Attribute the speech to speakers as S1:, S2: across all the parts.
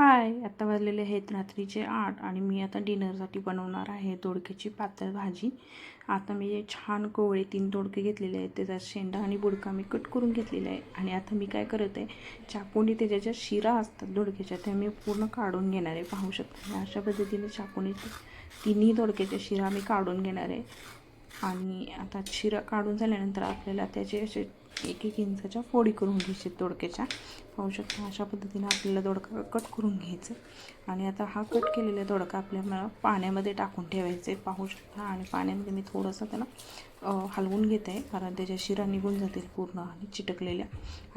S1: हाय, आता वाजलेले आहेत रात्रीचे 8 आणि मी आता डिनरसाठी बनवणार आहे दोडक्याची पातळ भाजी. आता मी छान कोवळे 3 दोडके घेतलेले आहेत, त्याचा शेंडा आणि बुडका मी कट करून घेतलेला आहे. आणि आता मी काय करत आहे, चाकूने त्याच्या ज्या शिरा असतात दोडक्याच्या त्या मी पूर्ण काढून घेणार आहे. पाहू शकता अशा पद्धतीने चाकूने तिन्ही दोडक्याच्या शिरा मी काढून घेणार आहे. आणि आता शिरा काढून झाल्यानंतर आपल्याला त्याचे असे 1-1 इंचाच्या फोडी करून घ्यायचे दोडक्याच्या. पाहू शकता अशा पद्धतीने आपल्याला दोडका कट करून घ्यायचं. आणि आता हा कट केलेला दोडका आपल्याला पाण्यामध्ये टाकून ठेवायचे. पाहू शकता आणि पाण्यामध्ये मी थोडंसं त्याला हलवून घेत आहे, कारण त्याच्या शिरा निघून जातील पूर्ण आणि चिटकलेल्या.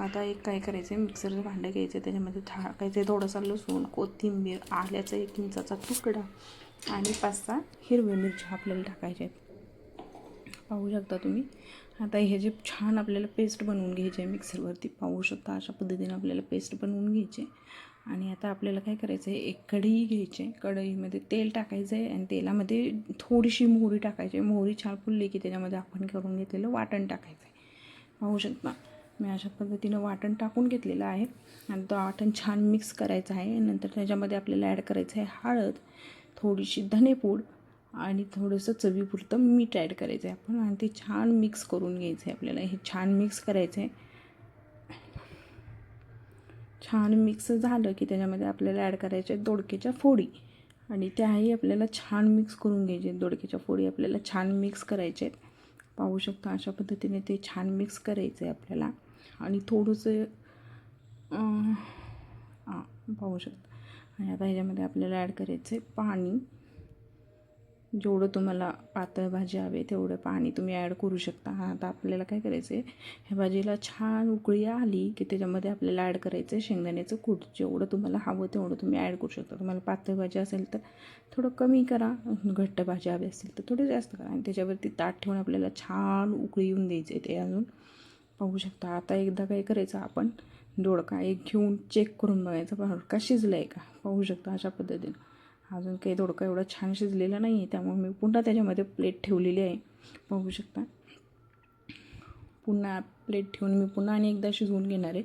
S1: आता एक काय करायचं, मिक्सरचं भांडं घ्यायचं, त्याच्यामध्ये टाकायचं थोडंसं लसूण, कोथिंबीर, आल्याचा 1 इंचाचा तुकडा आणि 5-6 हिरव्या मिरच्या आपल्याला टाकायच्या आहेत. पाहू शकता तुम्ही. आता हे जे छान आपल्याला पेस्ट बनवून घ्यायची आहे मिक्सरवरती. पाहू शकता अशा पद्धतीने आपल्याला पेस्ट बनवून घ्यायची. आणि आता आपल्याला काय करायचं आहे, एक कढई घ्यायची. कढईमध्ये तेल टाकायचं आहे आणि तेलामध्ये थोडीशी मोहरी टाकायची. मोहरी छान फुलली की त्याच्यामध्ये आपण करून घेतलेलं वाटण टाकायचं आहे. पाहू शकता मी अशा पद्धतीनं वाटण टाकून घेतलेलं आहे. आणि तो वाटण छान मिक्स करायचं आहे. नंतर त्याच्यामध्ये आपल्याला ॲड करायचं आहे हळद, थोडीशी धनेपूड आणि थोडंसं चवीपुरतं मीठ ॲड करायचं आहे आपण. आणि ते छान मिक्स करून घ्यायचं आहे आपल्याला. हे छान मिक्स करायचं आहे. छान मिक्स झालं की त्याच्यामध्ये आपल्याला ॲड करायच्या आहेत दोडक्याच्या फोडी. आणि त्याही आपल्याला छान मिक्स करून घ्यायचे आहेत. दोडक्याच्या फोडी आपल्याला छान मिक्स करायचे आहेत. पाहू शकता अशा पद्धतीने ते छान मिक्स करायचं आहे आपल्याला. आणि थोडंसं पाहू शकता. आणि आता ह्याच्यामध्ये आपल्याला ॲड करायचं आहे पाणी. जेवढं तुम्हाला पातळ भाजी हवे तेवढं पाणी तुम्ही ॲड करू शकता. आता आपल्याला काय करायचं आहे, ह्या भाजीला छान उकळी आली की त्याच्यामध्ये आपल्याला ॲड करायचं आहे शेंगदाण्याचं कूट. जेवढं तुम्हाला हवं तेवढं तुम्ही ॲड करू शकता. तुम्हाला पातळ भाजी असेल तर थोडं कमी करा, घट्ट भाजी हवी असेल तर थोडं जास्त करा. आणि त्याच्यावरती ताट ठेवून आपल्याला छान उकळी येऊन द्यायचं आहे ते अजून. पाहू शकता. आता एकदा काय करायचं, आपण दोडका एक घेऊन चेक करून बघायचा दोडका शिजला आहे का. पाहू शकता अशा पद्धतीनं. अजून काही दोडका एवढा छान शिजलेला नाही आहे, त्यामुळे मी पुन्हा त्याच्यामध्ये प्लेट ठेवलेली आहे. पाहू शकता. पुन्हा प्लेट ठेवून मी पुन्हा आणि एकदा शिजवून घेणार आहे.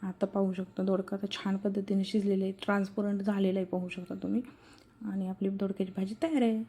S1: आता पाहू शकता दोडका तर छान पद्धतीने शिजलेलं आहे, ट्रान्सपरंट झालेलं आहे. पाहू शकता तुम्ही. आणि आपली दोडक्याची भाजी तयार आहे.